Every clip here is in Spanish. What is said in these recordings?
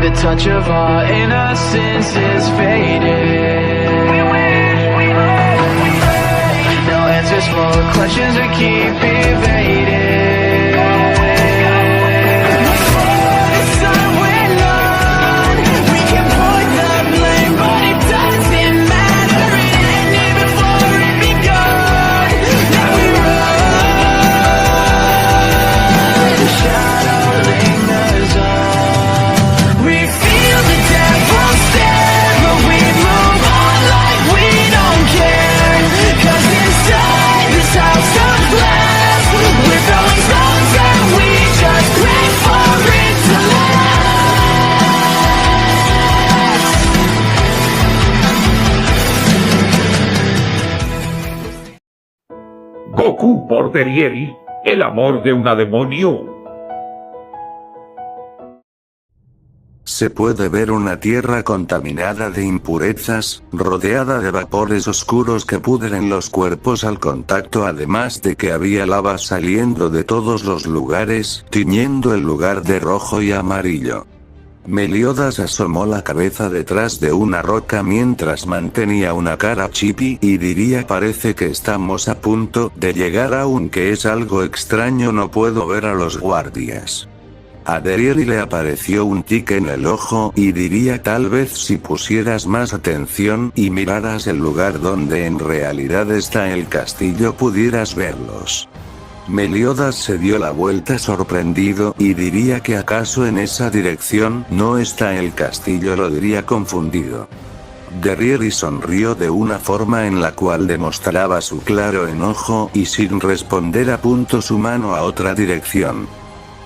the touch of our innocence is fading. No answers for questions we keep evading. Goku por Derieri, el amor de una demonio. Se puede ver una tierra contaminada de impurezas, rodeada de vapores oscuros que pudren los cuerpos al contacto, además de que había lava saliendo de todos los lugares, tiñendo el lugar de rojo y amarillo. Meliodas asomó la cabeza detrás de una roca mientras mantenía una cara chippy y diría: parece que estamos a punto de llegar, aunque es algo extraño, no puedo ver a los guardias. A Derieri le apareció un tic en el ojo y diría: tal vez si pusieras más atención y miraras el lugar donde en realidad está el castillo pudieras verlos. Meliodas se dio la vuelta sorprendido y diría que acaso en esa dirección no está el castillo, lo diría confundido. Derieri sonrió de una forma en la cual demostraba su claro enojo y sin responder apuntó su mano a otra dirección.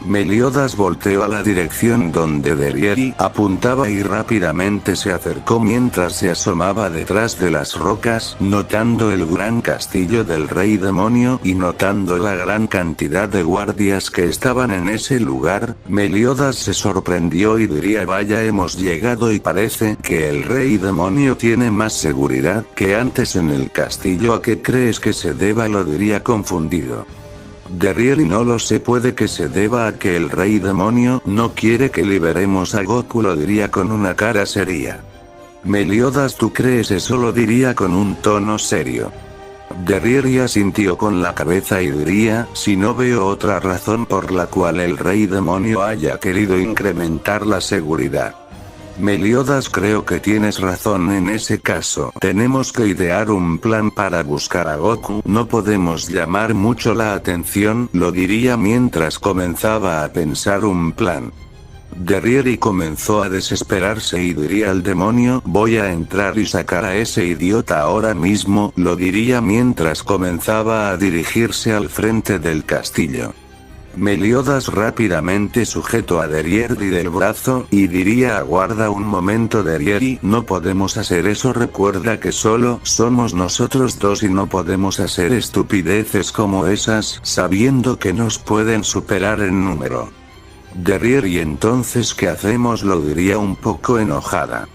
Meliodas volteó a la dirección donde Derieri apuntaba y rápidamente se acercó mientras se asomaba detrás de las rocas, notando el gran castillo del rey demonio y notando la gran cantidad de guardias que estaban en ese lugar. Meliodas se sorprendió y diría: vaya, hemos llegado y parece que el rey demonio tiene más seguridad que antes en el castillo. ¿A qué crees que se deba?, lo diría confundido. Derieri: no lo sé, puede que se deba a que el rey demonio no quiere que liberemos a Goku, lo diría con una cara seria. Meliodas: ¿tú crees eso?, lo diría con un tono serio. Derieri asintió con la cabeza y diría: si no veo otra razón por la cual el rey demonio haya querido incrementar la seguridad. Meliodas: creo que tienes razón en ese caso. Tenemos que idear un plan para buscar a Goku. No podemos llamar mucho la atención, lo diría mientras comenzaba a pensar un plan. Derieri comenzó a desesperarse y diría al demonio: voy a entrar y sacar a ese idiota ahora mismo, lo diría mientras comenzaba a dirigirse al frente del castillo. Meliodas rápidamente sujetó a Derieri del brazo y diría: aguarda un momento Derieri, no podemos hacer eso, recuerda que solo somos nosotros dos y no podemos hacer estupideces como esas sabiendo que nos pueden superar en número. Derieri: entonces ¿qué hacemos?, lo diría un poco enojada.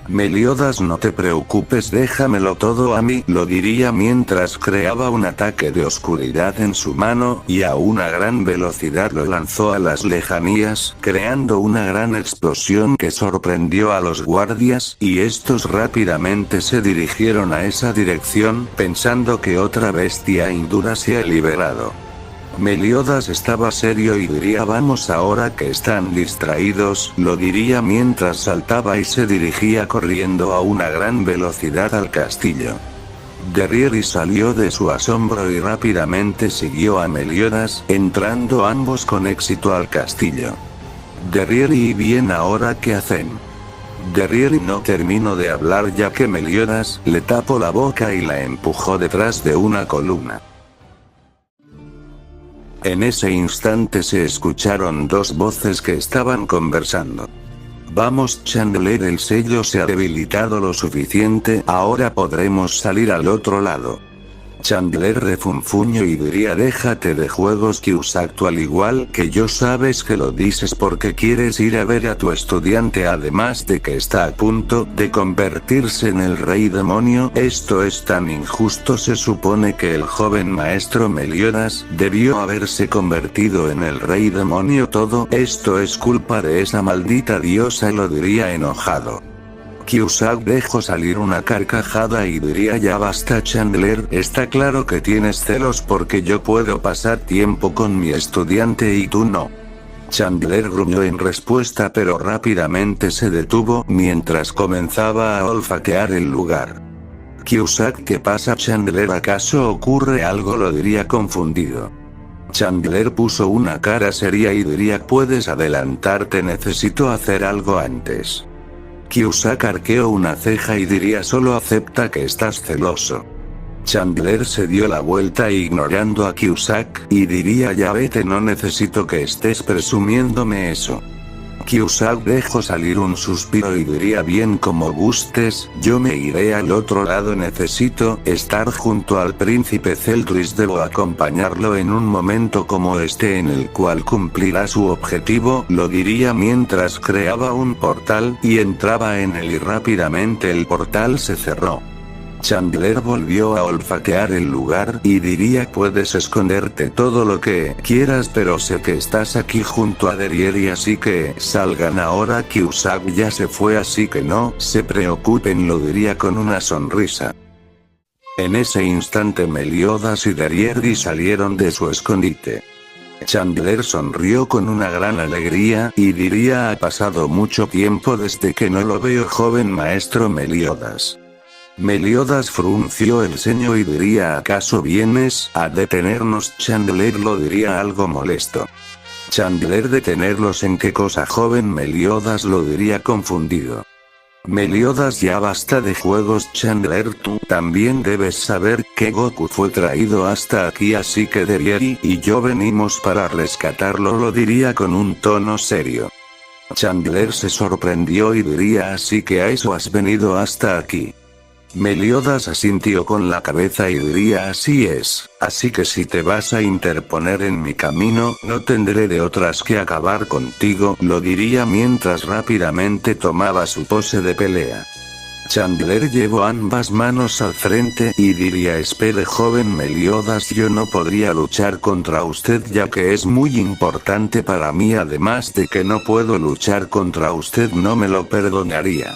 Meliodas: no te preocupes, déjamelo todo a mí, lo diría mientras creaba un ataque de oscuridad en su mano y a una gran velocidad lo lanzó a las lejanías, creando una gran explosión que sorprendió a los guardias, y estos rápidamente se dirigieron a esa dirección, pensando que otra bestia hindura se ha liberado. Meliodas estaba serio y diría: vamos, ahora que están distraídos, lo diría mientras saltaba y se dirigía corriendo a una gran velocidad al castillo. Derieri salió de su asombro y rápidamente siguió a Meliodas, entrando ambos con éxito al castillo. Derieri: y bien, ¿ahora qué hacen? Derieri no terminó de hablar ya que Meliodas le tapó la boca y la empujó detrás de una columna. En ese instante se escucharon dos voces que estaban conversando. Vamos Chandler, el sello se ha debilitado lo suficiente, ahora podremos salir al otro lado. Chandler refunfuñó y diría déjate de juegos Kyusako, al igual que yo sabes que lo dices porque quieres ir a ver a tu estudiante, además de que está a punto de convertirse en el rey demonio. Esto es tan injusto. Se supone que el joven maestro Meliodas debió haberse convertido en el rey demonio. Todo esto es culpa de esa maldita diosa, lo diría enojado. Kyusako dejó salir una carcajada y diría ya basta Chandler, está claro que tienes celos porque yo puedo pasar tiempo con mi estudiante y tú no. Chandler gruñó en respuesta, pero rápidamente se detuvo mientras comenzaba a olfatear el lugar. Kyusako, ¿qué pasa Chandler? ¿Acaso ocurre algo? Lo diría confundido. Chandler puso una cara seria y diría puedes adelantarte, necesito hacer algo antes. Kyusako arqueó una ceja y diría solo acepta que estás celoso. Chandler se dio la vuelta ignorando a Kyusako y diría ya vete, no necesito que estés presumiéndome eso. Kyusako dejó salir un suspiro y diría bien como gustes, yo me iré al otro lado, necesito estar junto al príncipe Celtris, debo acompañarlo en un momento como este en el cual cumplirá su objetivo, lo diría mientras creaba un portal y entraba en él y rápidamente el portal se cerró. Chandler volvió a olfatear el lugar y diría puedes esconderte todo lo que quieras, pero sé que estás aquí junto a Derieri, así que salgan ahora. Kyusako ya se fue, así que no se preocupen, lo diría con una sonrisa. En ese instante Meliodas y Derieri salieron de su escondite. Chandler sonrió con una gran alegría y diría ha pasado mucho tiempo desde que no lo veo, joven maestro Meliodas. Meliodas frunció el ceño y diría ¿acaso vienes a detenernos? Chandler lo diría algo molesto. Chandler, ¿detenerlos en qué cosa, joven Meliodas? Lo diría confundido. Meliodas, ya basta de juegos Chandler, tú también debes saber que Goku fue traído hasta aquí, así que Derieri y yo venimos para rescatarlo, lo diría con un tono serio. Chandler se sorprendió y diría así que a eso has venido hasta aquí. Meliodas asintió con la cabeza y diría así es, así que si te vas a interponer en mi camino, no tendré de otras que acabar contigo, lo diría mientras rápidamente tomaba su pose de pelea. Chandler llevó ambas manos al frente y diría espere joven Meliodas, yo no podría luchar contra usted ya que es muy importante para mí, además de que no puedo luchar contra usted, no me lo perdonaría.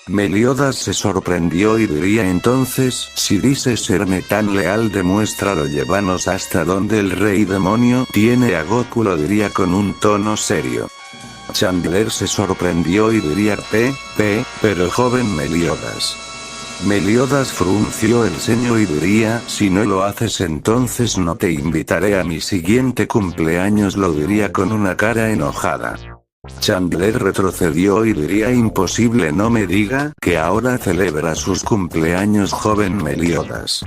Meliodas se sorprendió y diría entonces, si dices serme tan leal demuéstralo, llévanos hasta donde el rey demonio tiene a Goku, lo diría con un tono serio. Chandler se sorprendió y diría pero joven Meliodas. Meliodas frunció el ceño y diría si no lo haces entonces no te invitaré a mi siguiente cumpleaños, lo diría con una cara enojada. Chandler retrocedió y diría imposible, no me diga que ahora celebra sus cumpleaños, joven Meliodas.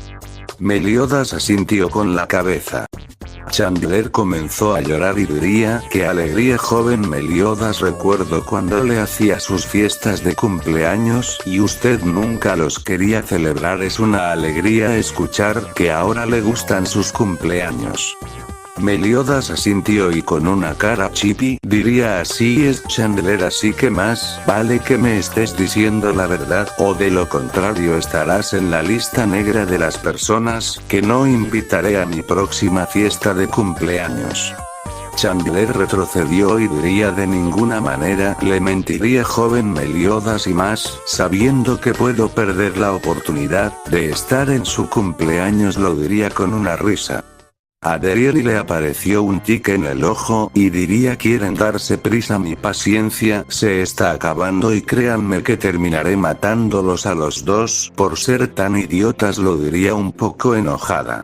Meliodas asintió con la cabeza. Chandler comenzó a llorar y diría qué alegría, joven Meliodas, recuerdo cuando le hacía sus fiestas de cumpleaños y usted nunca los quería celebrar, es una alegría escuchar que ahora le gustan sus cumpleaños. Meliodas asintió y con una cara chippy diría así es Chandler, así que más vale que me estés diciendo la verdad o de lo contrario estarás en la lista negra de las personas que no invitaré a mi próxima fiesta de cumpleaños. Chandler retrocedió y diría de ninguna manera le mentiría, joven Meliodas, y más sabiendo que puedo perder la oportunidad de estar en su cumpleaños, lo diría con una risa. A Derieri le apareció un tic en el ojo y diría quieren darse prisa, mi paciencia se está acabando y créanme que terminaré matándolos a los dos por ser tan idiotas, lo diría un poco enojada.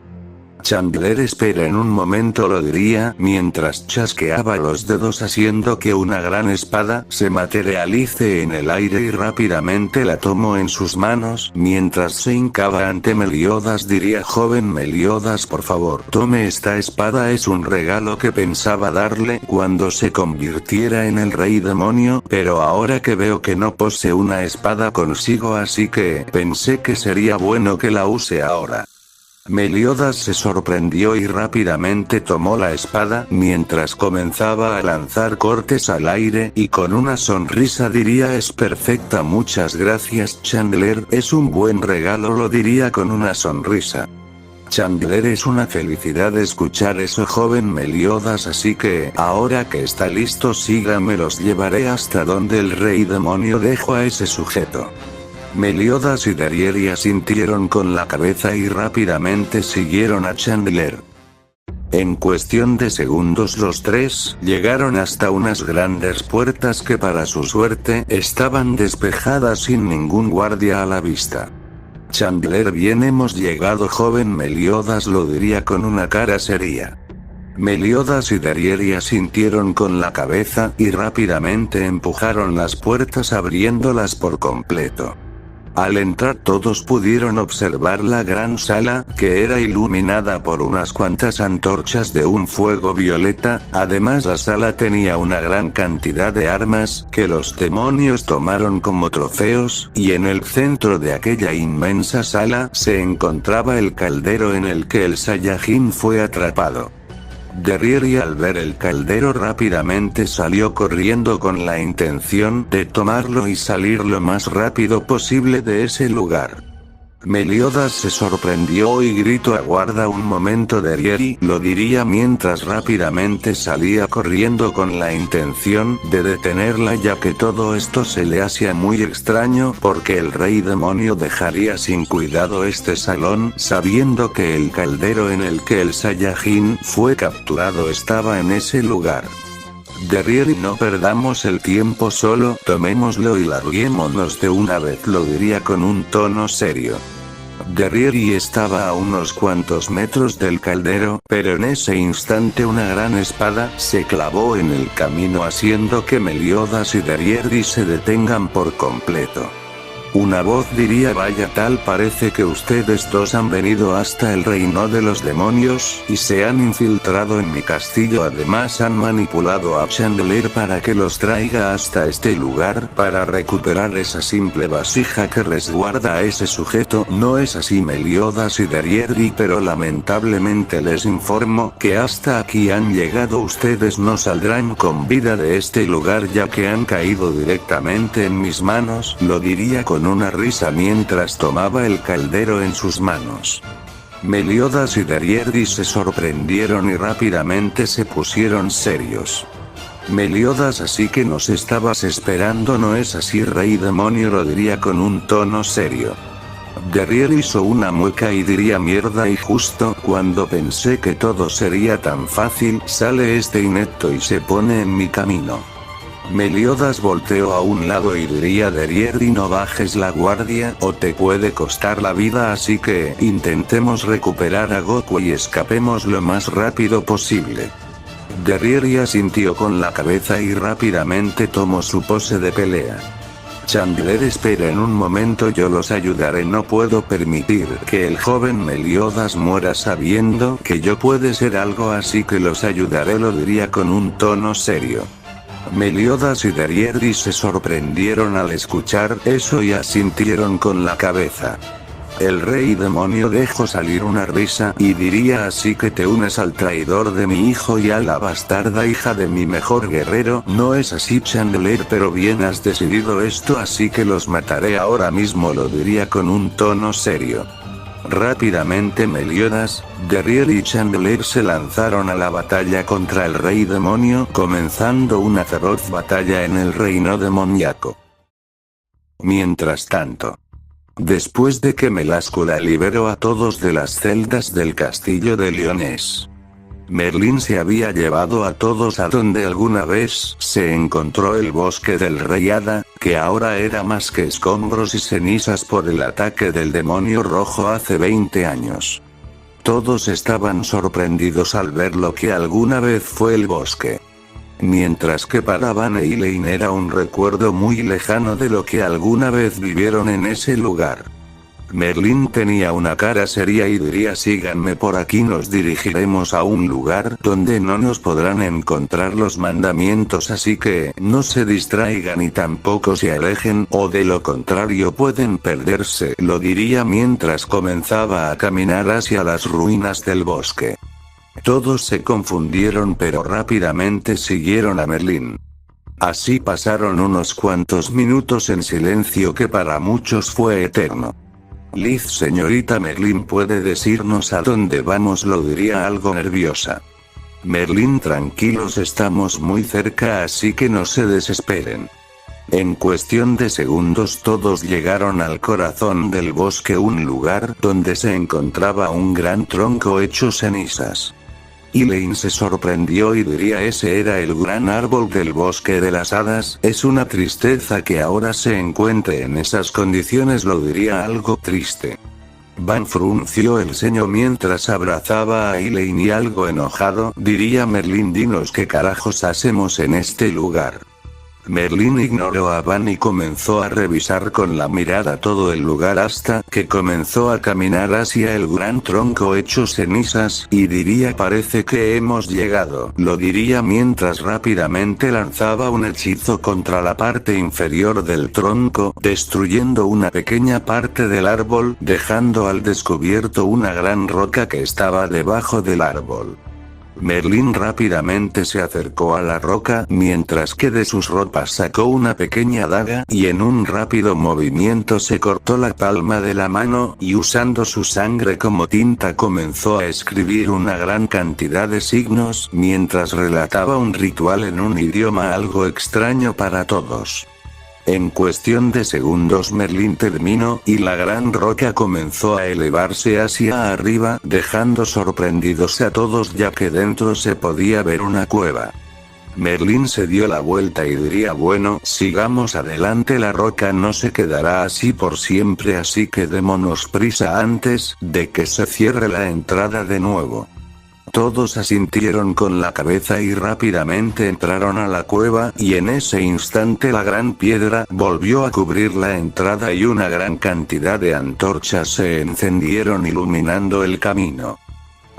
Chandler espera en un momento, lo diría mientras chasqueaba los dedos haciendo que una gran espada se materialice en el aire y rápidamente la tomó en sus manos mientras se hincaba ante Meliodas, diría joven Meliodas por favor tome esta espada, es un regalo que pensaba darle cuando se convirtiera en el rey demonio, pero ahora que veo que no posee una espada consigo, así que pensé que sería bueno que la use ahora. Meliodas se sorprendió y rápidamente tomó la espada mientras comenzaba a lanzar cortes al aire y con una sonrisa diría: es perfecta, muchas gracias Chandler, es un buen regalo, lo diría con una sonrisa. Chandler, es una felicidad escuchar eso, joven Meliodas, así que, ahora que está listo, sígame, los llevaré hasta donde el rey demonio dejó a ese sujeto. Meliodas y Dariel asintieron con la cabeza y rápidamente siguieron a Chandler. En cuestión de segundos los tres llegaron hasta unas grandes puertas que para su suerte estaban despejadas sin ningún guardia a la vista. Chandler, bien hemos llegado, joven Meliodas, lo diría con una cara seria. Meliodas y Dariel asintieron con la cabeza y rápidamente empujaron las puertas abriéndolas por completo. Al entrar todos pudieron observar la gran sala, que era iluminada por unas cuantas antorchas de un fuego violeta. Además, la sala tenía una gran cantidad de armas, que los demonios tomaron como trofeos, y en el centro de aquella inmensa sala se encontraba el caldero en el que el Saiyajin fue atrapado. Dariel, al ver el caldero, rápidamente salió corriendo con la intención de tomarlo y salir lo más rápido posible de ese lugar. Meliodas se sorprendió y gritó: aguarda un momento Dariel, lo diría mientras rápidamente salía corriendo con la intención de detenerla, ya que todo esto se le hacía muy extraño porque el rey demonio dejaría sin cuidado este salón sabiendo que el caldero en el que el Saiyajin fue capturado estaba en ese lugar. Dariel, no perdamos el tiempo, solo tomémoslo y larguémonos de una vez, lo diría con un tono serio. Dariel estaba a unos cuantos metros del caldero, pero en ese instante una gran espada se clavó en el camino haciendo que Meliodas y Dariel se detengan por completo. Una voz diría: vaya, tal parece que ustedes dos han venido hasta el reino de los demonios, y se han infiltrado en mi castillo. Además han manipulado a Chandler para que los traiga hasta este lugar, para recuperar esa simple vasija que resguarda a ese sujeto. ¿No es así, Meliodas y Dariel? Pero lamentablemente les informo que hasta aquí han llegado, ustedes no saldrán con vida de este lugar ya que han caído directamente en mis manos, lo diría con una risa mientras tomaba el caldero en sus manos. Meliodas y Dariel se sorprendieron y rápidamente se pusieron serios. Meliodas: así que nos estabas esperando, ¿no es así, rey demonio? Lo diría con un tono serio. Dariel hizo una mueca y diría: mierda, y justo cuando pensé que todo sería tan fácil, sale este inepto y se pone en mi camino. Meliodas volteó a un lado y diría: Dariel, no bajes la guardia, o te puede costar la vida, así que intentemos recuperar a Goku y escapemos lo más rápido posible. Dariel asintió con la cabeza y rápidamente tomó su pose de pelea. Chandler: espera en un momento, yo los ayudaré, no puedo permitir que el joven Meliodas muera sabiendo que yo puede ser algo, así que los ayudaré, lo diría con un tono serio. Meliodas y Dariel se sorprendieron al escuchar eso y asintieron con la cabeza. El rey demonio dejó salir una risa y diría: así que te unes al traidor de mi hijo y a la bastarda hija de mi mejor guerrero, ¿no es así, Chandler? Pero bien has decidido esto, así que los mataré ahora mismo, lo diría con un tono serio. Rápidamente Meliodas, Dariel y Chandler se lanzaron a la batalla contra el rey demonio, comenzando una feroz batalla en el reino demoníaco. Mientras tanto, después de que Meláscula liberó a todos de las celdas del castillo de Leones, Merlín se había llevado a todos a donde alguna vez se encontró el bosque del Rey Hada, que ahora era más que escombros y cenizas por el ataque del demonio rojo hace 20 años. Todos estaban sorprendidos al ver lo que alguna vez fue el bosque. Mientras que para Van Halen era un recuerdo muy lejano de lo que alguna vez vivieron en ese lugar. Merlín tenía una cara seria y diría: síganme, por aquí nos dirigiremos a un lugar donde no nos podrán encontrar los mandamientos, así que no se distraigan y tampoco se alejen, o de lo contrario pueden perderse, lo diría mientras comenzaba a caminar hacia las ruinas del bosque. Todos se confundieron pero rápidamente siguieron a Merlín. Así pasaron unos cuantos minutos en silencio que para muchos fue eterno. Liz, señorita Merlín, ¿puede decirnos a dónde vamos?, lo diría algo nerviosa. Merlín: tranquilos, estamos muy cerca, así que no se desesperen. En cuestión de segundos todos llegaron al corazón del bosque, un lugar donde se encontraba un gran tronco hecho cenizas. Elaine se sorprendió y diría: ese era el gran árbol del bosque de las hadas. Es una tristeza que ahora se encuentre en esas condiciones, lo diría algo triste. Van frunció el ceño mientras abrazaba a Elaine y algo enojado diría: Merlín, dinos qué carajos hacemos en este lugar. Merlín ignoró a Van y comenzó a revisar con la mirada todo el lugar hasta que comenzó a caminar hacia el gran tronco hecho cenizas, y diría: parece que hemos llegado, lo diría mientras rápidamente lanzaba un hechizo contra la parte inferior del tronco, destruyendo una pequeña parte del árbol, dejando al descubierto una gran roca que estaba debajo del árbol. Merlín rápidamente se acercó a la roca, mientras que de sus ropas sacó una pequeña daga, y en un rápido movimiento se cortó la palma de la mano, y usando su sangre como tinta comenzó a escribir una gran cantidad de signos, mientras relataba un ritual en un idioma algo extraño para todos. En cuestión de segundos Merlín terminó, y la gran roca comenzó a elevarse hacia arriba, dejando sorprendidos a todos ya que dentro se podía ver una cueva. Merlín se dio la vuelta y diría: bueno, sigamos adelante, la roca no se quedará así por siempre, así que démonos prisa antes de que se cierre la entrada de nuevo. Todos asintieron con la cabeza y rápidamente entraron a la cueva, y en ese instante la gran piedra volvió a cubrir la entrada y una gran cantidad de antorchas se encendieron iluminando el camino.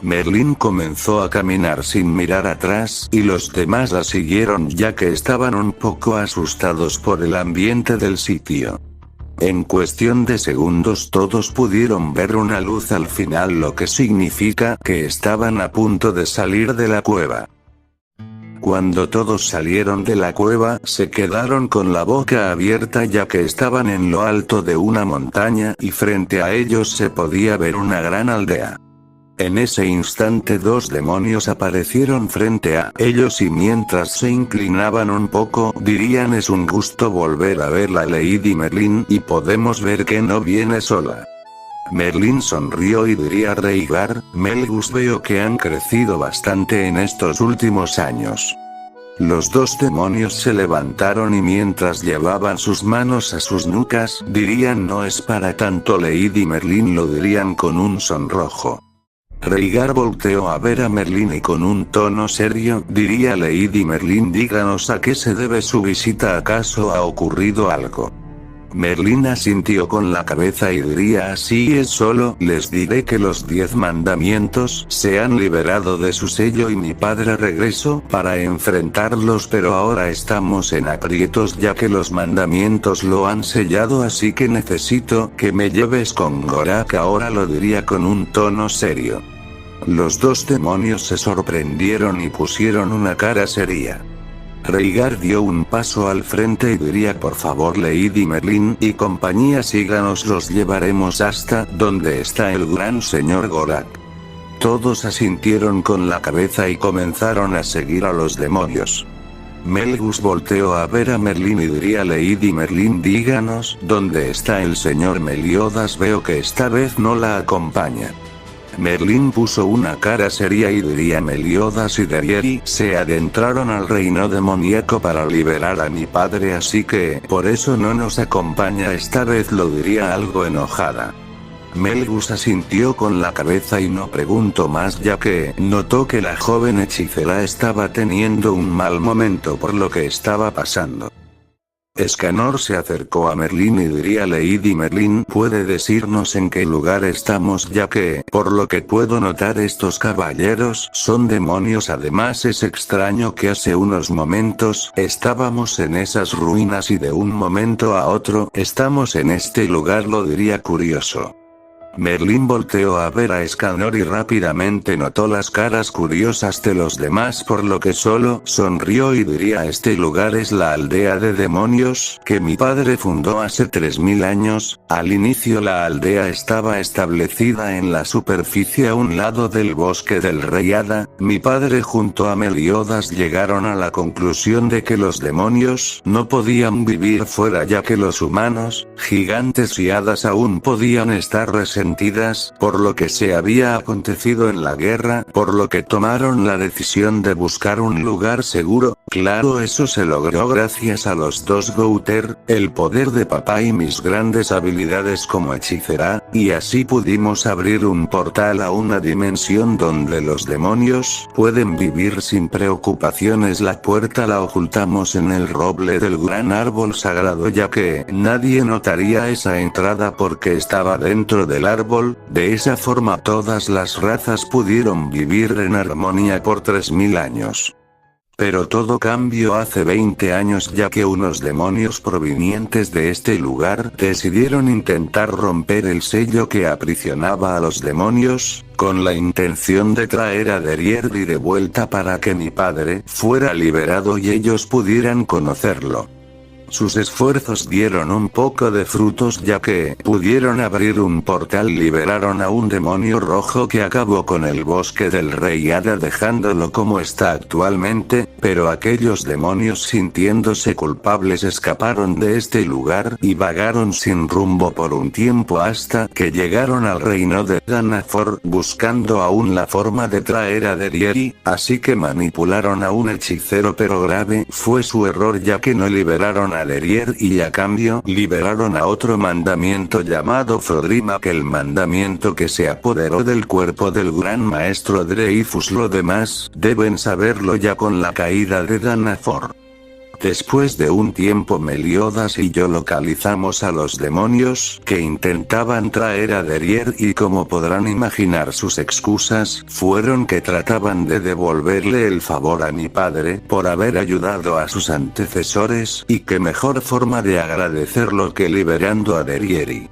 Merlín comenzó a caminar sin mirar atrás, y los demás la siguieron ya que estaban un poco asustados por el ambiente del sitio. En cuestión de segundos todos pudieron ver una luz al final, lo que significa que estaban a punto de salir de la cueva. Cuando todos salieron de la cueva, se quedaron con la boca abierta ya que estaban en lo alto de una montaña, y frente a ellos se podía ver una gran aldea. En ese instante dos demonios aparecieron frente a ellos y mientras se inclinaban un poco dirían: es un gusto volver a ver a Lady Merlín, y podemos ver que no viene sola. Merlín sonrió y diría: Rhaegar, Melgus, veo que han crecido bastante en estos últimos años. Los dos demonios se levantaron y mientras llevaban sus manos a sus nucas dirían: no es para tanto Lady Merlín, lo dirían con un sonrojo. Rhaegar volteó a ver a Merlín y con un tono serio diría: Lady Merlín, díganos a qué se debe su visita, ¿acaso ha ocurrido algo? Merlín asintió con la cabeza y diría: así es, solo les diré que los 10 mandamientos se han liberado de su sello y mi padre regresó para enfrentarlos, pero ahora estamos en aprietos ya que los mandamientos lo han sellado, así que necesito que me lleves con Gorak ahora, lo diría con un tono serio. Los dos demonios se sorprendieron y pusieron una cara seria. Rhaegar dio un paso al frente y diría: por favor Lady Merlín y compañía, síganos, los llevaremos hasta donde está el gran señor Gorak. Todos asintieron con la cabeza y comenzaron a seguir a los demonios. Melgus volteó a ver a Merlín y diría: Lady Merlín, díganos dónde está el señor Meliodas, veo que esta vez no la acompaña. Merlín puso una cara seria y diría: Meliodas y Derieri se adentraron al reino demoníaco para liberar a mi padre, así que por eso no nos acompaña esta vez, lo diría algo enojada. Melgus asintió con la cabeza y no preguntó más ya que notó que la joven hechicera estaba teniendo un mal momento por lo que estaba pasando. Escanor se acercó a Merlín y diría: Lady Merlín, ¿puede decirnos en qué lugar estamos? Ya que, por lo que puedo notar, estos caballeros son demonios. Además es extraño que hace unos momentos estábamos en esas ruinas y de un momento a otro estamos en este lugar, lo diría curioso. Merlín volteó a ver a Escanor y rápidamente notó las caras curiosas de los demás, por lo que solo sonrió y diría: este lugar es la aldea de demonios que mi padre fundó hace 3000 años. Al inicio la aldea estaba establecida en la superficie a un lado del bosque del Rey Hada. Mi padre junto a Meliodas llegaron a la conclusión de que los demonios no podían vivir fuera, ya que los humanos, gigantes y hadas aún podían estar resentidas por lo que se había acontecido en la guerra, por lo que tomaron la decisión de buscar un lugar seguro. Claro, eso se logró gracias a los dos Gouter, el poder de papá y mis grandes habilidades como hechicera, y así pudimos abrir un portal a una dimensión donde los demonios pueden vivir sin preocupaciones. La puerta la ocultamos en el roble del gran árbol sagrado, ya que nadie notaría esa entrada porque estaba dentro del árbol. De esa forma todas las razas pudieron vivir en armonía por 3000 años. Pero todo cambió hace 20 años, ya que unos demonios provenientes de este lugar decidieron intentar romper el sello que aprisionaba a los demonios, con la intención de traer a Derriere de vuelta para que mi padre fuera liberado y ellos pudieran conocerlo. Sus esfuerzos dieron un poco de frutos, ya que pudieron abrir un portal, liberaron a un demonio rojo que acabó con el bosque del Rey Hada dejándolo como está actualmente, pero aquellos demonios, sintiéndose culpables, escaparon de este lugar y vagaron sin rumbo por un tiempo hasta que llegaron al reino de Danafor, buscando aún la forma de traer a Derriere, así que manipularon a un hechicero, pero grave fue su error, ya que no liberaron a Derriere y a cambio liberaron a otro mandamiento llamado Frodrimak, el mandamiento que se apoderó del cuerpo del gran maestro Dreyfus. Lo demás deben saberlo ya con la caída de Danafor. Después de un tiempo, Meliodas y yo localizamos a los demonios que intentaban traer a Derriere y, como podrán imaginar, sus excusas fueron que trataban de devolverle el favor a mi padre por haber ayudado a sus antecesores, y qué mejor forma de agradecerlo que liberando a Derriere.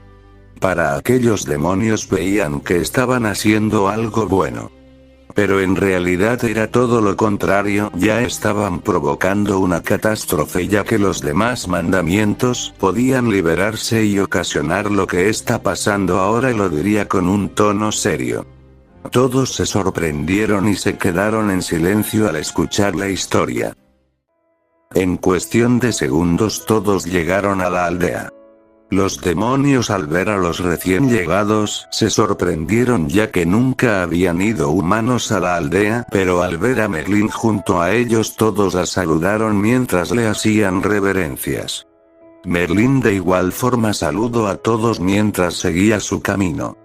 Para aquellos demonios veían que estaban haciendo algo bueno. Pero en realidad era todo lo contrario, ya estaban provocando una catástrofe, ya que los demás mandamientos podían liberarse y ocasionar lo que está pasando ahora, y lo diría con un tono serio. Todos se sorprendieron y se quedaron en silencio al escuchar la historia. En cuestión de segundos todos llegaron a la aldea. Los demonios, al ver a los recién llegados, se sorprendieron, ya que nunca habían ido humanos a la aldea, pero al ver a Merlín junto a ellos todos la saludaron mientras le hacían reverencias. Merlín de igual forma saludó a todos mientras seguía su camino.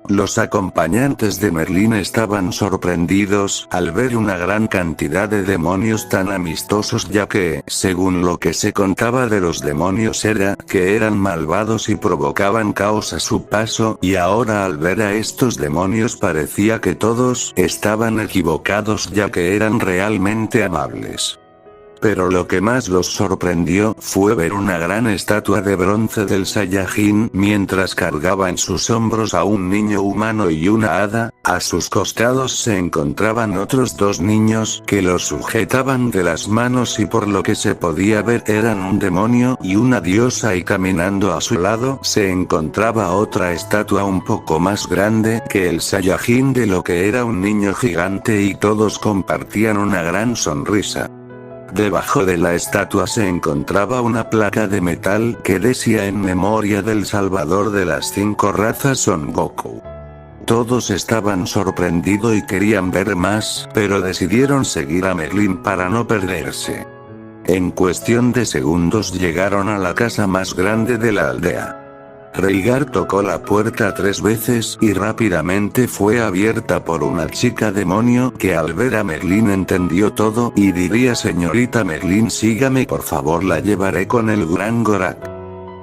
Los acompañantes de Merlín estaban sorprendidos al ver una gran cantidad de demonios tan amistosos, ya que, según lo que se contaba de los demonios, era que eran malvados y provocaban caos a su paso, y ahora al ver a estos demonios parecía que todos estaban equivocados, ya que eran realmente amables. Pero lo que más los sorprendió fue ver una gran estatua de bronce del Saiyajin mientras cargaba en sus hombros a un niño humano y una hada. A sus costados se encontraban otros dos niños que los sujetaban de las manos, y por lo que se podía ver eran un demonio y una diosa, y caminando a su lado se encontraba otra estatua un poco más grande que el Saiyajin de lo que era un niño gigante, y todos compartían una gran sonrisa. Debajo de la estatua se encontraba una placa de metal que decía: en memoria del salvador de las 5 razas Son Goku. Todos estaban sorprendidos y querían ver más, pero decidieron seguir a Merlín para no perderse. En cuestión de segundos llegaron a la casa más grande de la aldea. Rhaegar tocó la puerta 3 veces y rápidamente fue abierta por una chica demonio que al ver a Merlín entendió todo y diría: señorita Merlín, sígame por favor, la llevaré con el gran Gorak.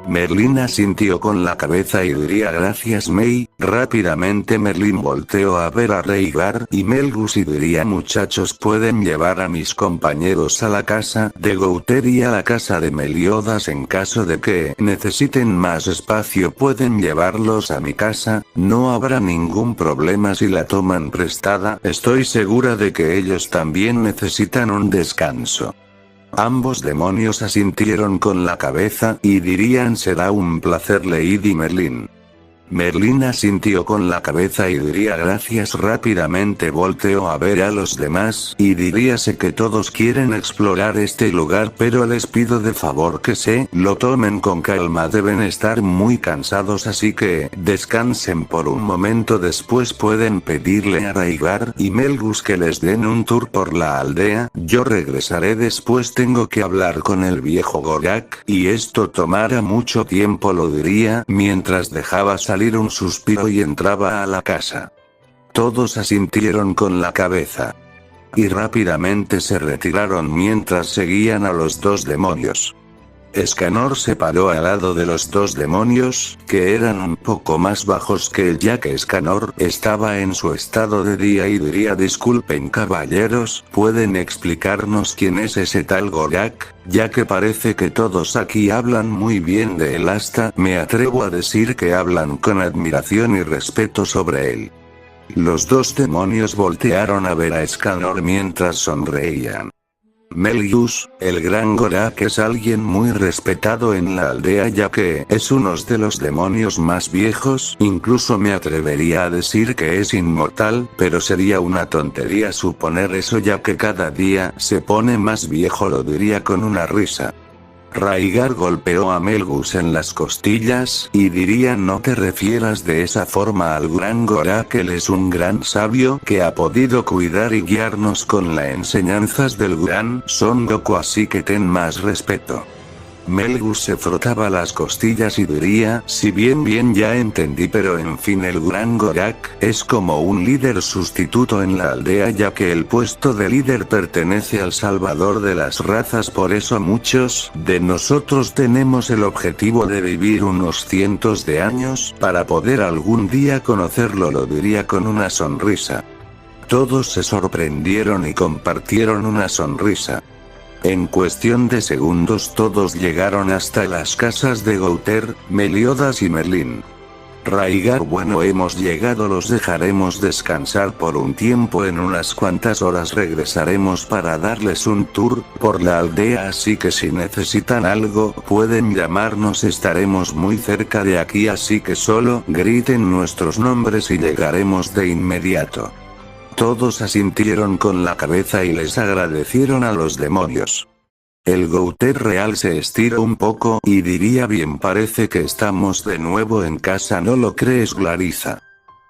Merlín asintió con la cabeza y diría: gracias May. Rápidamente Merlín volteó a ver a Rhaegar y Melgus y diría: muchachos, pueden llevar a mis compañeros a la casa de Gouter y a la casa de Meliodas. En caso de que necesiten más espacio pueden llevarlos a mi casa, no habrá ningún problema si la toman prestada. Estoy segura de que ellos también necesitan un descanso. Ambos demonios asintieron con la cabeza y dirían: será un placer Lady Merlín. Merlín asintió con la cabeza y diría: gracias. Rápidamente volteó a ver a los demás y diría: sé que todos quieren explorar este lugar, pero les pido de favor que se lo tomen con calma, deben estar muy cansados, así que descansen por un momento. Después pueden pedirle a Rhaegar y Melgus que les den un tour por la aldea. Yo regresaré después, tengo que hablar con el viejo Gorak y esto tomará mucho tiempo, lo diría mientras dejaba salir un suspiro y entraba a la casa. Todos asintieron con la cabeza y rápidamente se retiraron mientras seguían a los dos demonios. Escanor se paró al lado de los dos demonios, que eran un poco más bajos que él, ya que Escanor estaba en su estado de día, y diría: disculpen caballeros, ¿pueden explicarnos quién es ese tal Gorak? Ya que parece que todos aquí hablan muy bien de él, hasta me atrevo a decir que hablan con admiración y respeto sobre él. Los dos demonios voltearon a ver a Escanor mientras sonreían. Melgus, el gran Gorak, es alguien muy respetado en la aldea, ya que es uno de los demonios más viejos, incluso me atrevería a decir que es inmortal, pero sería una tontería suponer eso, ya que cada día se pone más viejo, lo diría con una risa. Rhaegar golpeó a Melgus en las costillas y diría: no te refieras de esa forma al gran Gorak, él es un gran sabio que ha podido cuidar y guiarnos con las enseñanzas del gran Son Goku, así que ten más respeto. Melgus se frotaba las costillas y diría: si bien ya entendí, pero en fin, el gran Gorak es como un líder sustituto en la aldea, ya que el puesto de líder pertenece al salvador de las razas, por eso muchos de nosotros tenemos el objetivo de vivir unos cientos de años para poder algún día conocerlo, lo diría con una sonrisa. Todos se sorprendieron y compartieron una sonrisa. En cuestión de segundos todos llegaron hasta las casas de Gouter, Meliodas y Merlín. Rhaegar: bueno, hemos llegado, los dejaremos descansar por un tiempo, en unas cuantas horas regresaremos para darles un tour por la aldea, así que si necesitan algo pueden llamarnos, estaremos muy cerca de aquí, así que solo griten nuestros nombres y llegaremos de inmediato. Todos asintieron con la cabeza y les agradecieron a los demonios. El Gouter real se estiró un poco y diría: bien, parece que estamos de nuevo en casa, ¿no lo crees, Clarissa?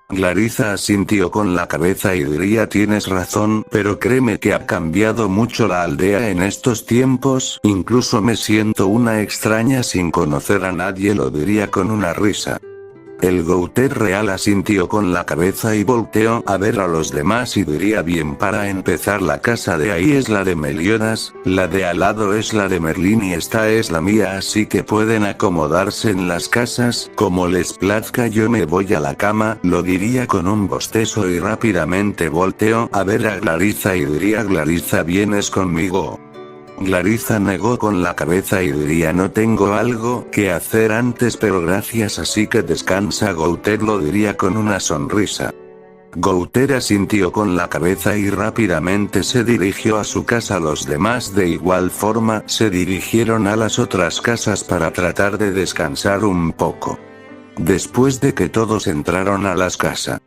Clarissa asintió con la cabeza y diría: tienes razón, pero créeme que ha cambiado mucho la aldea en estos tiempos, incluso me siento una extraña sin conocer a nadie, lo diría con una risa. El Gouter real asintió con la cabeza y volteó a ver a los demás y diría: bien, para empezar, la casa de ahí es la de Meliodas, la de al lado es la de Merlín y esta es la mía, así que pueden acomodarse en las casas como les plazca, yo me voy a la cama, lo diría con un bostezo y rápidamente volteó a ver a Clarissa y diría: Clarissa, ¿vienes conmigo? Clarissa negó con la cabeza y diría: no tengo algo que hacer antes, pero gracias, así que descansa, Gouter, lo diría con una sonrisa. Gouter asintió con la cabeza y rápidamente se dirigió a su casa. Los demás de igual forma se dirigieron a las otras casas para tratar de descansar un poco. Después de que todos entraron a las casas,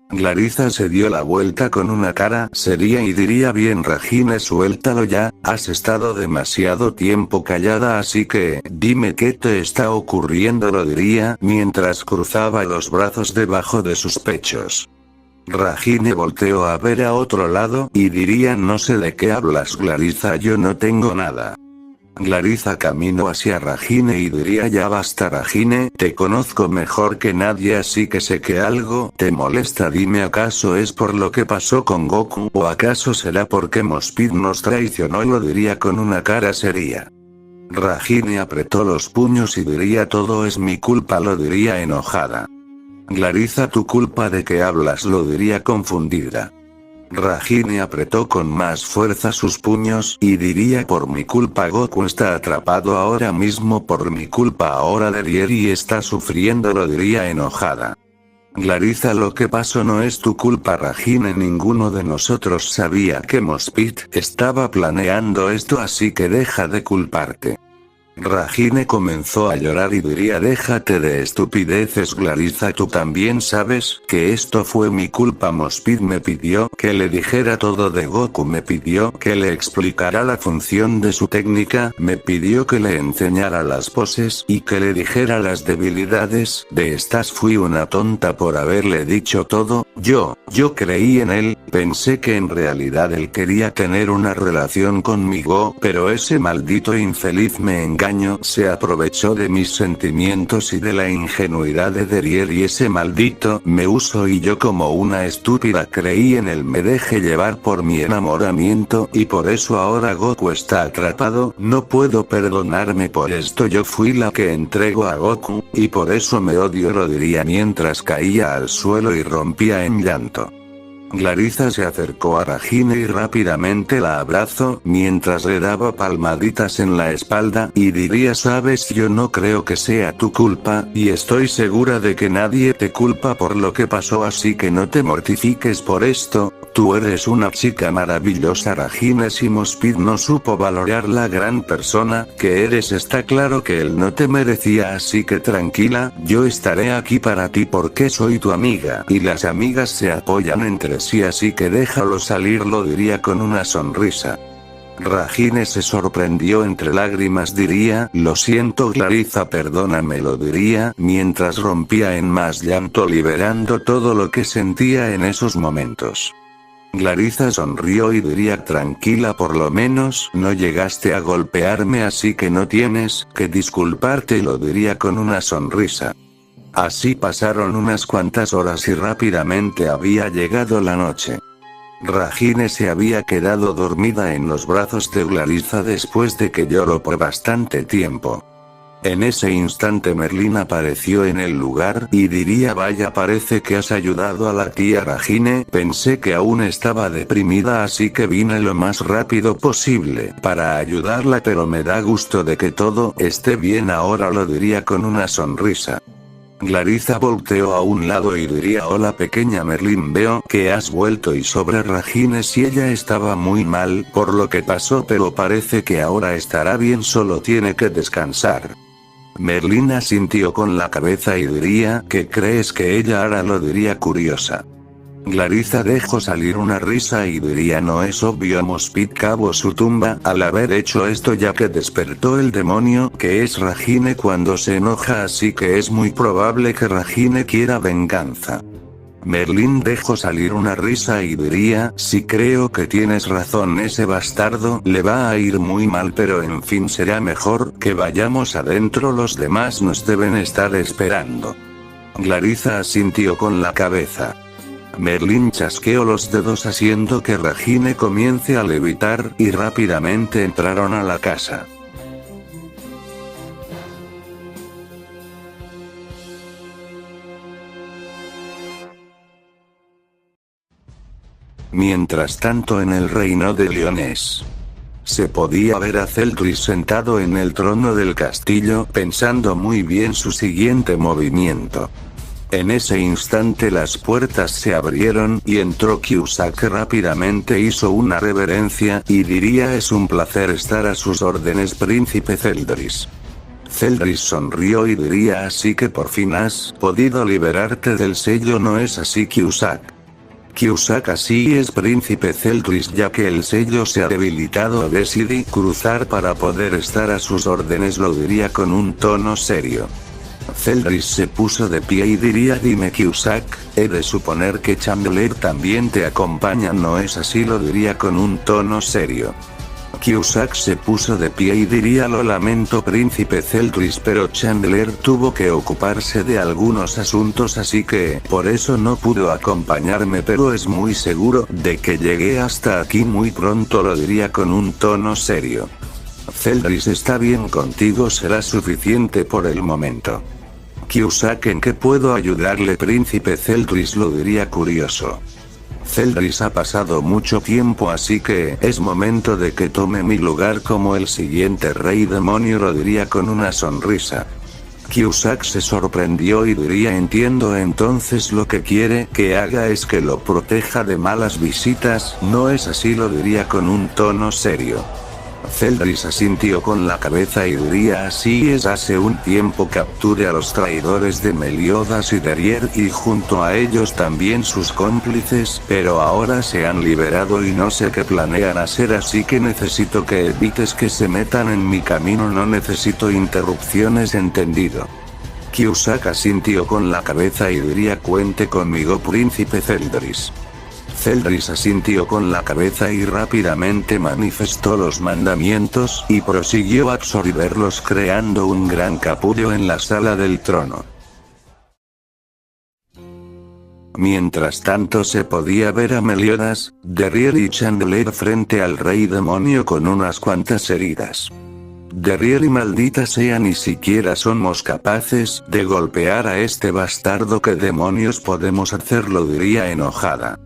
Clarissa se dio la vuelta con una cara seria y diría: bien, Regine, suéltalo ya, has estado demasiado tiempo callada, así que dime qué te está ocurriendo, lo diría mientras cruzaba los brazos debajo de sus pechos. Regine volteó a ver a otro lado y diría: no sé de qué hablas, Clarissa, yo no tengo nada. Glariza caminó hacia Ragine y diría ya basta Ragine, te conozco mejor que nadie así que sé que algo te molesta, dime acaso es por lo que pasó con Goku o acaso será porque Mospid nos traicionó, lo diría con una cara seria. Ragine apretó los puños y diría todo es mi culpa, lo diría enojada. Glariza, ¿tu culpa de qué hablas?, lo diría confundida. Ragine apretó con más fuerza sus puños y diría por mi culpa Goku está atrapado ahora mismo, por mi culpa ahora Derieri está sufriendo, lo diría enojada. Glariza, lo que pasó no es tu culpa Ragine, ninguno de nosotros sabía que Mospid estaba planeando esto así que deja de culparte. Ragine comenzó a llorar y diría déjate de estupideces Glariza, tú también sabes que esto fue mi culpa, Mospid me pidió que le dijera todo de Goku, me pidió que le explicara la función de su técnica, me pidió que le enseñara las poses y que le dijera las debilidades de estas, fui una tonta por haberle dicho todo, yo creí en él, pensé que en realidad él quería tener una relación conmigo, pero ese maldito infeliz me engañó. Se aprovechó de mis sentimientos y de la ingenuidad de Derier y ese maldito me usó y yo como una estúpida creí en él, me dejé llevar por mi enamoramiento y por eso ahora Goku está atrapado, no puedo perdonarme por esto, yo fui la que entregó a Goku y por eso me odio, lo diría mientras caía al suelo y rompía en llanto. Glariza se acercó a Ragine y rápidamente la abrazó, mientras le daba palmaditas en la espalda, y diría sabes yo no creo que sea tu culpa, y estoy segura de que nadie te culpa por lo que pasó así que no te mortifiques por esto, tú eres una chica maravillosa Ragine, si Mospid no supo valorar la gran persona que eres está claro que él no te merecía así que tranquila, yo estaré aquí para ti porque soy tu amiga y las amigas se apoyan entre sí así que déjalo salir, lo diría con una sonrisa. Ragine se sorprendió entre lágrimas, diría lo siento Glariza, perdóname, lo diría mientras rompía en más llanto liberando todo lo que sentía en esos momentos. Glariza sonrió y diría tranquila, por lo menos no llegaste a golpearme así que no tienes que disculparte, lo diría con una sonrisa. Así pasaron unas cuantas horas y rápidamente había llegado la noche. Ragine se había quedado dormida en los brazos de Glariza después de que lloró por bastante tiempo. En ese instante Merlin apareció en el lugar y diría vaya, parece que has ayudado a la tía Ragine, pensé que aún estaba deprimida así que vine lo más rápido posible para ayudarla, pero me da gusto de que todo esté bien ahora, lo diría con una sonrisa. Glariza volteó a un lado y diría hola pequeña Merlin, veo que has vuelto, y sobre Ragine si ella estaba muy mal por lo que pasó pero parece que ahora estará bien, solo tiene que descansar. Merlin asintió con la cabeza y diría ¿qué crees que ella hará?, lo diría curiosa. Glariza dejó salir una risa y diría no es obvio, Mospid cavó su tumba al haber hecho esto ya que despertó el demonio que es Ragine cuando se enoja, así que es muy probable que Ragine quiera venganza. Merlin dejó salir una risa y diría sí, creo que tienes razón, ese bastardo le va a ir muy mal, pero en fin será mejor que vayamos adentro, los demás nos deben estar esperando. Glariza asintió con la cabeza. Merlin chasqueó los dedos haciendo que Ragine comience a levitar y rápidamente entraron a la casa. Mientras tanto en el reino de Leones, se podía ver a Celdris sentado en el trono del castillo pensando muy bien su siguiente movimiento. En ese instante las puertas se abrieron y entró Kyusa, que rápidamente hizo una reverencia y diría es un placer estar a sus órdenes príncipe Celdris. Celdris sonrió y diría así que por fin has podido liberarte del sello, ¿no es así Kyusa? Kyusa así es príncipe Celdris, ya que el sello se ha debilitado, decidí cruzar para poder estar a sus órdenes, lo diría con un tono serio. Celdris se puso de pie y diría dime Kyusa, he de suponer que Chandler también te acompaña, ¿no es así? Lo diría con un tono serio. Cusack se puso de pie y diría: lo lamento príncipe Celdris, pero Chandler tuvo que ocuparse de algunos asuntos, así que por eso no pudo acompañarme, pero es muy seguro de que llegué hasta aquí muy pronto, lo diría con un tono serio. Celdris está bien contigo, será suficiente por el momento. Cusack: ¿en qué puedo ayudarle príncipe Celdris?, lo diría curioso. Celdris ha pasado mucho tiempo, así que es momento de que tome mi lugar como el siguiente rey demonio, lo diría con una sonrisa. Cusack se sorprendió y diría: entiendo, entonces lo que quiere que haga es que lo proteja de malas visitas, ¿no es así?, lo diría con un tono serio. Celdris asintió con la cabeza y diría: así es, hace un tiempo capturé a los traidores de Meliodas y Derier y junto a ellos también sus cómplices, pero ahora se han liberado y no sé qué planean hacer, así que necesito que evites que se metan en mi camino, no necesito interrupciones, ¿entendido? Cusack asintió con la cabeza y diría: cuente conmigo príncipe Celdris. Celdris asintió con la cabeza y rápidamente manifestó los mandamientos y prosiguió a absorberlos, creando un gran capullo en la sala del trono. Mientras tanto se podía ver a Meliodas, Derier y Chandler frente al rey demonio con unas cuantas heridas. Derier y maldita sea, ni siquiera somos capaces de golpear a este bastardo, ¿qué demonios podemos hacer?, lo diría enojada.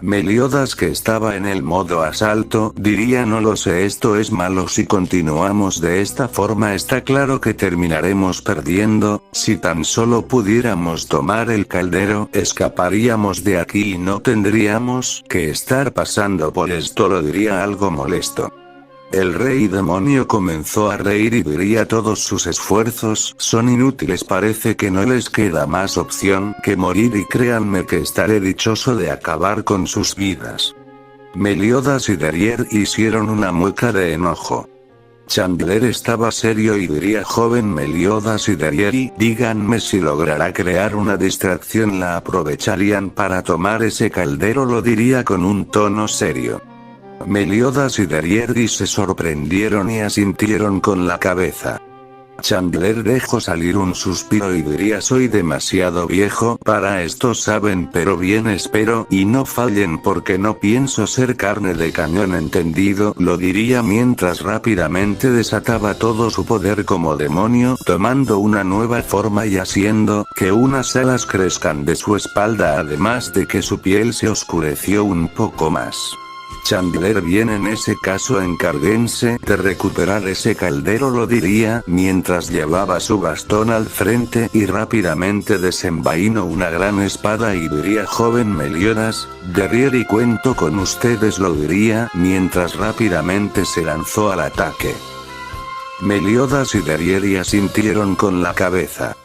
Meliodas, que estaba en el modo asalto, diría: no lo sé, esto es malo, si continuamos de esta forma está claro que terminaremos perdiendo, si tan solo pudiéramos tomar el caldero, escaparíamos de aquí y no tendríamos que estar pasando por esto, lo diría algo molesto. El rey demonio comenzó a reír y diría: todos sus esfuerzos son inútiles, parece que no les queda más opción que morir y créanme que estaré dichoso de acabar con sus vidas. Meliodas y Derier hicieron una mueca de enojo. Chandler estaba serio y diría: joven Meliodas y Derier, díganme si logrará crear una distracción, la aprovecharían para tomar ese caldero, lo diría con un tono serio. Meliodas y Derier se sorprendieron y asintieron con la cabeza. Chandler dejó salir un suspiro y diría: soy demasiado viejo para esto, saben, pero bien espero y no fallen porque no pienso ser carne de cañón, ¿entendido?, lo diría mientras rápidamente desataba todo su poder como demonio, tomando una nueva forma y haciendo que unas alas crezcan de su espalda, además de que su piel se oscureció un poco más. Chandler: bien, en ese caso encárguense de recuperar ese caldero, lo diría mientras llevaba su bastón al frente y rápidamente desenvainó una gran espada y diría: joven Meliodas, Derier y cuento con ustedes, lo diría mientras rápidamente se lanzó al ataque. Meliodas y Derier asintieron con la cabeza.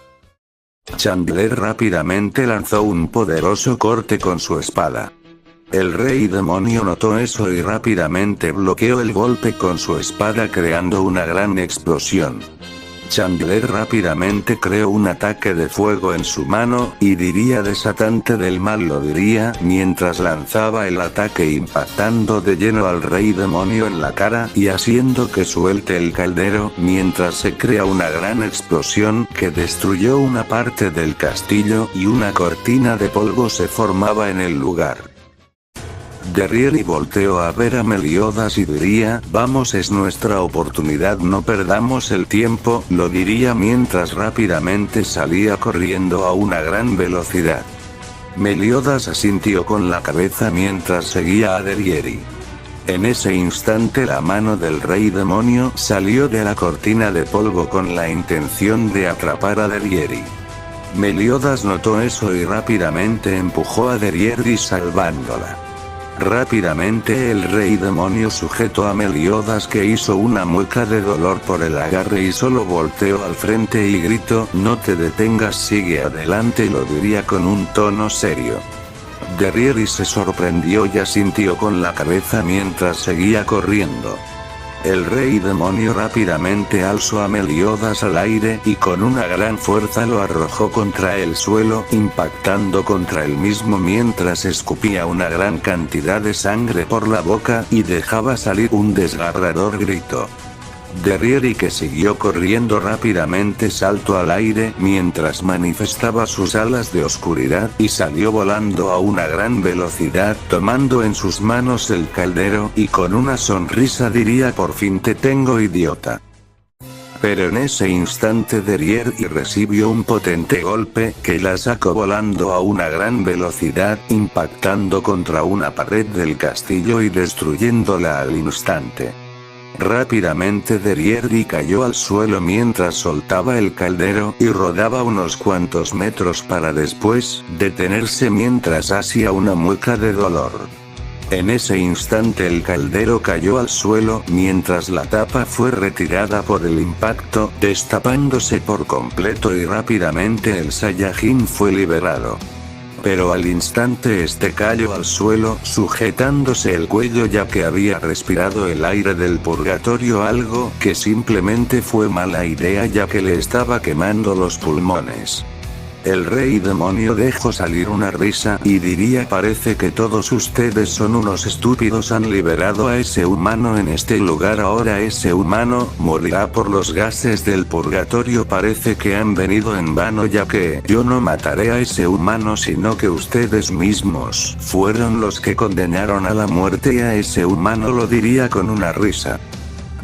Chandler rápidamente lanzó un poderoso corte con su espada. El rey demonio notó eso y rápidamente bloqueó el golpe con su espada, creando una gran explosión. Chandler rápidamente creó un ataque de fuego en su mano, y diría: desatante del mal, lo diría mientras lanzaba el ataque, impactando de lleno al rey demonio en la cara y haciendo que suelte el caldero, mientras se crea una gran explosión que destruyó una parte del castillo y una cortina de polvo se formaba en el lugar. Derier volteó a ver a Meliodas y diría: vamos, es nuestra oportunidad, no perdamos el tiempo, lo diría mientras rápidamente salía corriendo a una gran velocidad. Meliodas asintió con la cabeza mientras seguía a Derier. En ese instante la mano del rey demonio salió de la cortina de polvo con la intención de atrapar a Derier. Meliodas notó eso y rápidamente empujó a Derier salvándola. Rápidamente el rey demonio sujetó a Meliodas, que hizo una mueca de dolor por el agarre y solo volteó al frente y gritó: no te detengas, sigue adelante, lo diría con un tono serio. Derier se sorprendió y asintió con la cabeza mientras seguía corriendo. El rey demonio rápidamente alzó a Meliodas al aire y con una gran fuerza lo arrojó contra el suelo, impactando contra él mismo mientras escupía una gran cantidad de sangre por la boca y dejaba salir un desgarrador grito. Derrieri, que siguió corriendo rápidamente, saltó al aire mientras manifestaba sus alas de oscuridad y salió volando a una gran velocidad, tomando en sus manos el caldero y con una sonrisa diría: por fin te tengo, idiota. Pero en ese instante Derrieri recibió un potente golpe que la sacó volando a una gran velocidad, impactando contra una pared del castillo y destruyéndola al instante. Rápidamente Derrieri cayó al suelo mientras soltaba el caldero y rodaba unos cuantos metros para después detenerse mientras hacía una mueca de dolor. En ese instante el caldero cayó al suelo mientras la tapa fue retirada por el impacto, destapándose por completo y rápidamente el Saiyajin fue liberado. Pero al instante este cayó al suelo sujetándose el cuello ya que había respirado el aire del purgatorio, algo que simplemente fue mala idea ya que le estaba quemando los pulmones. El rey demonio dejó salir una risa y diría: parece que todos ustedes son unos estúpidos, han liberado a ese humano en este lugar, ahora ese humano morirá por los gases del purgatorio, parece que han venido en vano ya que yo no mataré a ese humano sino que ustedes mismos fueron los que condenaron a la muerte a ese humano, lo diría con una risa.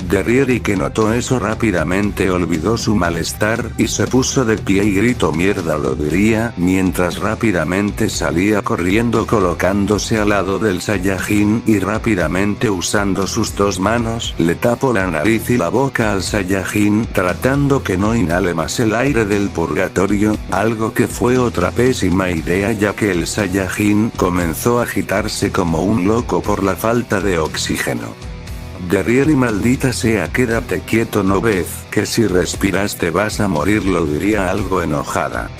Derrieri, que notó eso, rápidamente olvidó su malestar y se puso de pie y gritó: mierda, lo diría, mientras rápidamente salía corriendo colocándose al lado del Saiyajin y rápidamente usando sus dos manos le tapó la nariz y la boca al Saiyajin tratando que no inhale más el aire del purgatorio, algo que fue otra pésima idea ya que el Saiyajin comenzó a agitarse como un loco por la falta de oxígeno. Derrieri, maldita sea, quédate quieto, ¿no ves que si respiras te vas a morir?, lo diría algo enojada.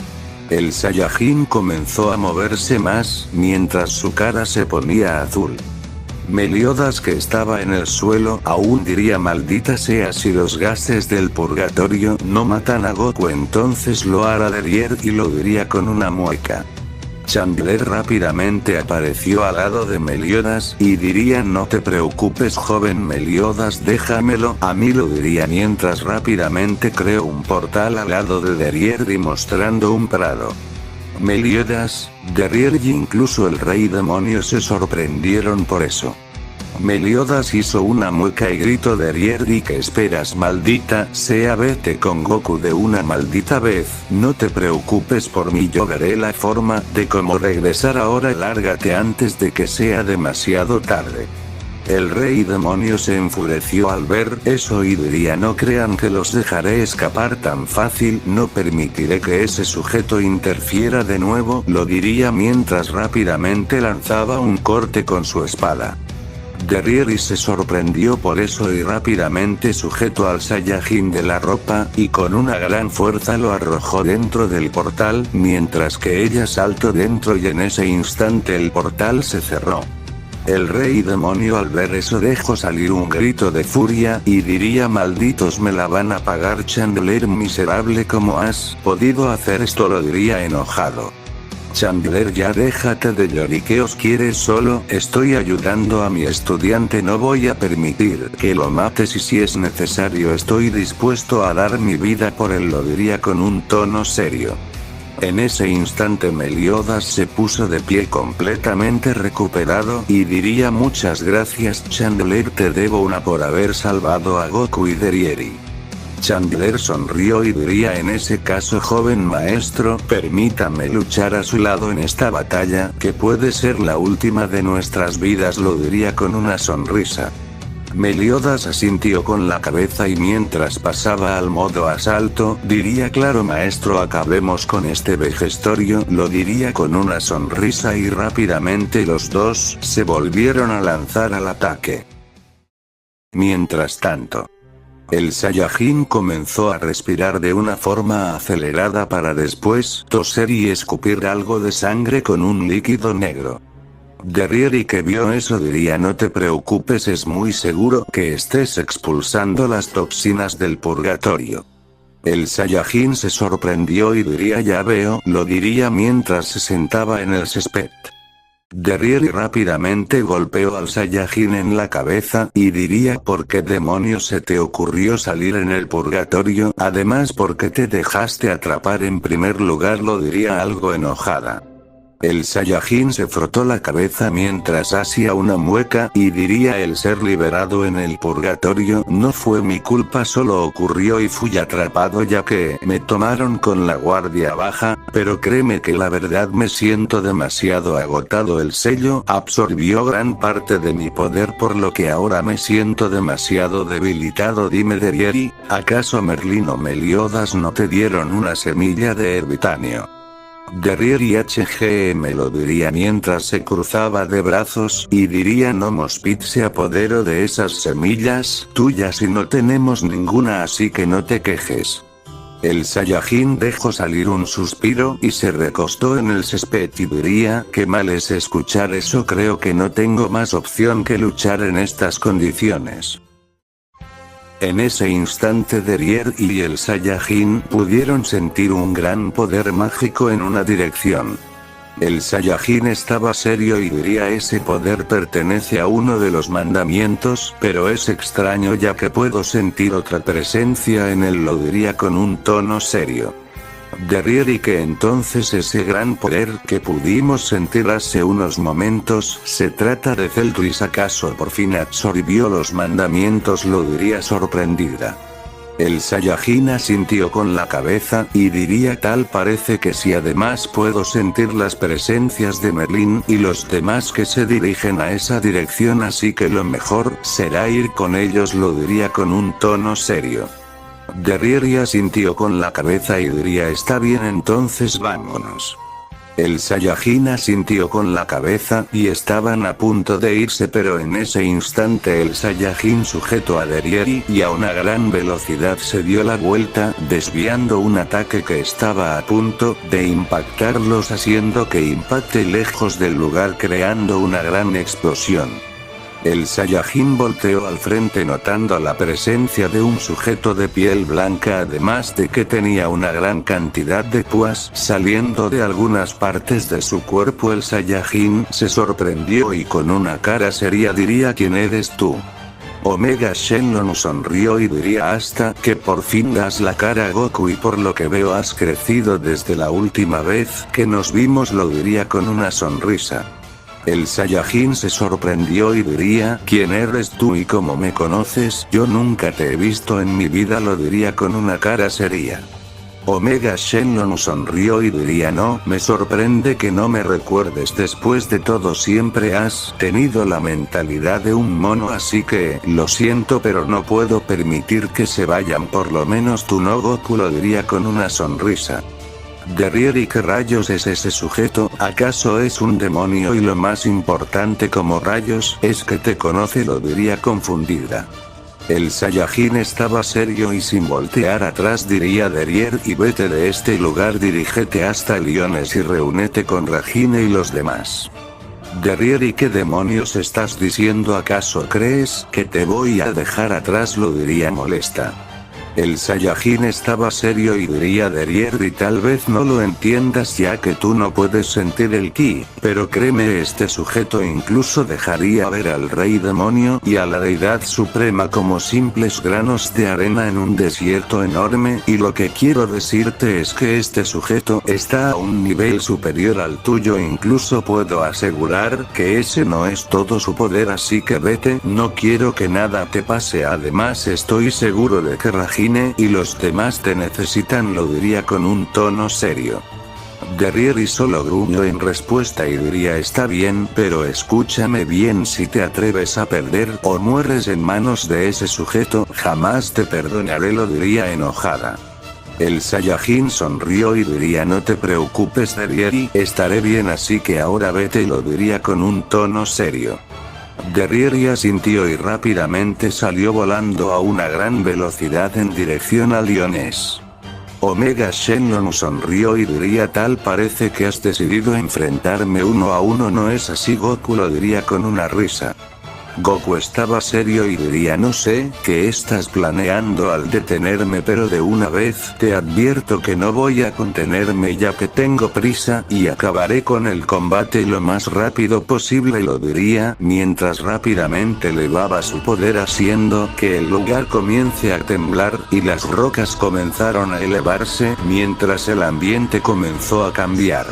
El Saiyajin comenzó a moverse más, mientras su cara se ponía azul. Meliodas, que estaba en el suelo, aún diría: maldita sea, si los gases del purgatorio no matan a Goku entonces lo hará Derrieri, y lo diría con una mueca. Chandler rápidamente apareció al lado de Meliodas y diría: no te preocupes, joven Meliodas, déjamelo a mí, lo diría mientras rápidamente creó un portal al lado de Derrieri mostrando un prado. Meliodas, Derrieri y incluso el rey demonio se sorprendieron por eso. Meliodas hizo una mueca y gritó: Derrieri, ¿qué esperas, maldita sea? Vete con Goku de una maldita vez, no te preocupes por mí, yo veré la forma de cómo regresar, ahora lárgate antes de que sea demasiado tarde. El rey demonio se enfureció al ver eso y diría: no crean que los dejaré escapar tan fácil, no permitiré que ese sujeto interfiera de nuevo, lo diría mientras rápidamente lanzaba un corte con su espada. Derrieri se sorprendió por eso y rápidamente sujetó al Saiyajin de la ropa y con una gran fuerza lo arrojó dentro del portal, mientras que ella saltó dentro y en ese instante el portal se cerró. El rey demonio al ver eso dejó salir un grito de furia y diría: malditos, me la van a pagar, Chandler, miserable, ¿cómo has podido hacer esto?, lo diría enojado. Chandler, ya déjate de lloriqueos, ¿quieres solo? Estoy ayudando a mi estudiante, no voy a permitir que lo mates y si es necesario estoy dispuesto a dar mi vida por él, lo diría con un tono serio. En ese instante Meliodas se puso de pie completamente recuperado y diría: muchas gracias Chandler, te debo una por haber salvado a Goku y Derrieri. Chandler sonrió y diría: en ese caso, joven maestro, permítame luchar a su lado en esta batalla, que puede ser la última de nuestras vidas, lo diría con una sonrisa. Meliodas asintió con la cabeza y mientras pasaba al modo asalto, diría: claro maestro, acabemos con este vejestorio, lo diría con una sonrisa y rápidamente los dos se volvieron a lanzar al ataque. Mientras tanto, el Saiyajin comenzó a respirar de una forma acelerada para después toser y escupir algo de sangre con un líquido negro. Derrieri, que vio eso, diría: no te preocupes, es muy seguro que estés expulsando las toxinas del purgatorio. El Saiyajin se sorprendió y diría: ya veo, lo diría mientras se sentaba en el césped. Derrieri rápidamente golpeó al Saiyajin en la cabeza y diría: ¿por qué demonios se te ocurrió salir en el purgatorio? Además, ¿por qué te dejaste atrapar en primer lugar? Lo diría algo enojada. El Saiyajin se frotó la cabeza mientras hacía una mueca y diría: el ser liberado en el purgatorio no fue mi culpa, solo ocurrió y fui atrapado ya que me tomaron con la guardia baja, pero créeme que la verdad me siento demasiado agotado. El sello absorbió gran parte de mi poder, por lo que ahora me siento demasiado debilitado. Dime, Derrieri, ¿acaso Merlin o Meliodas no te dieron una semilla de erbitanio? Derrieri HGM lo diría mientras se cruzaba de brazos y diría: no, Mospit se apoderó de esas semillas tuyas y no tenemos ninguna, así que no te quejes. El Saiyajin dejó salir un suspiro y se recostó en el césped y diría: qué mal es escuchar eso, creo que no tengo más opción que luchar en estas condiciones. En ese instante Derrieri y el Saiyajin pudieron sentir un gran poder mágico en una dirección. El Saiyajin estaba serio y diría: ese poder pertenece a uno de los mandamientos, pero es extraño ya que puedo sentir otra presencia en él, lo diría con un tono serio. Derrieri, que entonces ese gran poder que pudimos sentir hace unos momentos se trata de Celtris, ¿acaso por fin absorbió los mandamientos? Lo diría sorprendida. El Saiyajin asintió con la cabeza y diría: tal parece que sí, además puedo sentir las presencias de Merlin y los demás que se dirigen a esa dirección, así que lo mejor será ir con ellos, lo diría con un tono serio. Derrieri asintió con la cabeza y diría: está bien, entonces vámonos. El Saiyajin asintió con la cabeza y estaban a punto de irse, pero en ese instante el Saiyajin sujetó a Derrieri y a una gran velocidad se dio la vuelta, desviando un ataque que estaba a punto de impactarlos, haciendo que impacte lejos del lugar, creando una gran explosión. El Saiyajin volteó al frente notando la presencia de un sujeto de piel blanca, además de que tenía una gran cantidad de púas saliendo de algunas partes de su cuerpo. El Saiyajin se sorprendió y con una cara seria diría: ¿quién eres tú? Omega Shenlong sonrió y diría: hasta que por fin das la cara a Goku, y por lo que veo has crecido desde la última vez que nos vimos, lo diría con una sonrisa. El Saiyajin se sorprendió y diría: ¿quién eres tú y cómo me conoces? Yo nunca te he visto en mi vida, lo diría con una cara seria. Omega Shenlong sonrió y diría: no, me sorprende que no me recuerdes, después de todo siempre has tenido la mentalidad de un mono, así que, lo siento pero no puedo permitir que se vayan, por lo menos tú no, Goku, lo diría con una sonrisa. Derrieri, ¿qué rayos es ese sujeto? ¿Acaso es un demonio? Y lo más importante, como rayos es que te conoce, lo diría confundida. El Saiyajin estaba serio y sin voltear atrás diría: Derrieri, vete de este lugar, dirígete hasta Liones y reúnete con Regine y los demás. Derrieri, ¿qué demonios estás diciendo? ¿Acaso crees que te voy a dejar atrás? Lo diría molesta. El Saiyajin estaba serio y diría: Derrieri, tal vez no lo entiendas ya que tú no puedes sentir el ki, pero créeme, este sujeto incluso dejaría ver al rey demonio y a la deidad suprema como simples granos de arena en un desierto enorme, y lo que quiero decirte es que este sujeto está a un nivel superior al tuyo, incluso puedo asegurar que ese no es todo su poder, así que vete, no quiero que nada te pase, además estoy seguro de que Regine y los demás te necesitan, lo diría con un tono serio. Derrieri solo gruñó en respuesta y diría: está bien, pero escúchame bien, si te atreves a perder o mueres en manos de ese sujeto, jamás te perdonaré, lo diría enojada. El Saiyajin sonrió y diría: no te preocupes, Derrieri, estaré bien, así que ahora vete, lo diría con un tono serio. Derrieri asintió y rápidamente salió volando a una gran velocidad en dirección a Liones. Omega Shenlong sonrió y diría: tal parece que has decidido enfrentarme 1 a 1, ¿no es así? Goku lo diría con una risa. Goku estaba serio y diría: no sé qué estás planeando al detenerme, pero de una vez te advierto que no voy a contenerme ya que tengo prisa y acabaré con el combate lo más rápido posible, lo diría mientras rápidamente elevaba su poder haciendo que el lugar comience a temblar y las rocas comenzaron a elevarse mientras el ambiente comenzó a cambiar.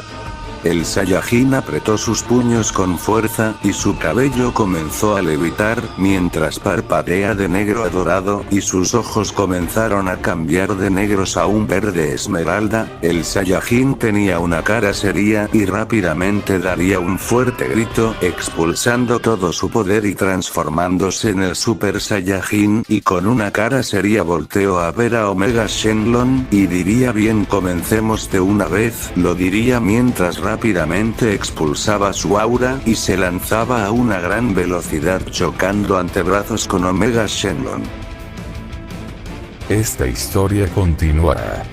El Saiyajin apretó sus puños con fuerza y su cabello comenzó a levitar mientras parpadea de negro a dorado y sus ojos comenzaron a cambiar de negros a un verde esmeralda. El Saiyajin tenía una cara seria y rápidamente daría un fuerte grito expulsando todo su poder y transformándose en el Super Saiyajin, y con una cara seria volteó a ver a Omega Shenlong y diría: bien, comencemos de una vez, lo diría mientras rápidamente expulsaba su aura y se lanzaba a una gran velocidad chocando antebrazos con Omega Shenlong. Esta historia continuará.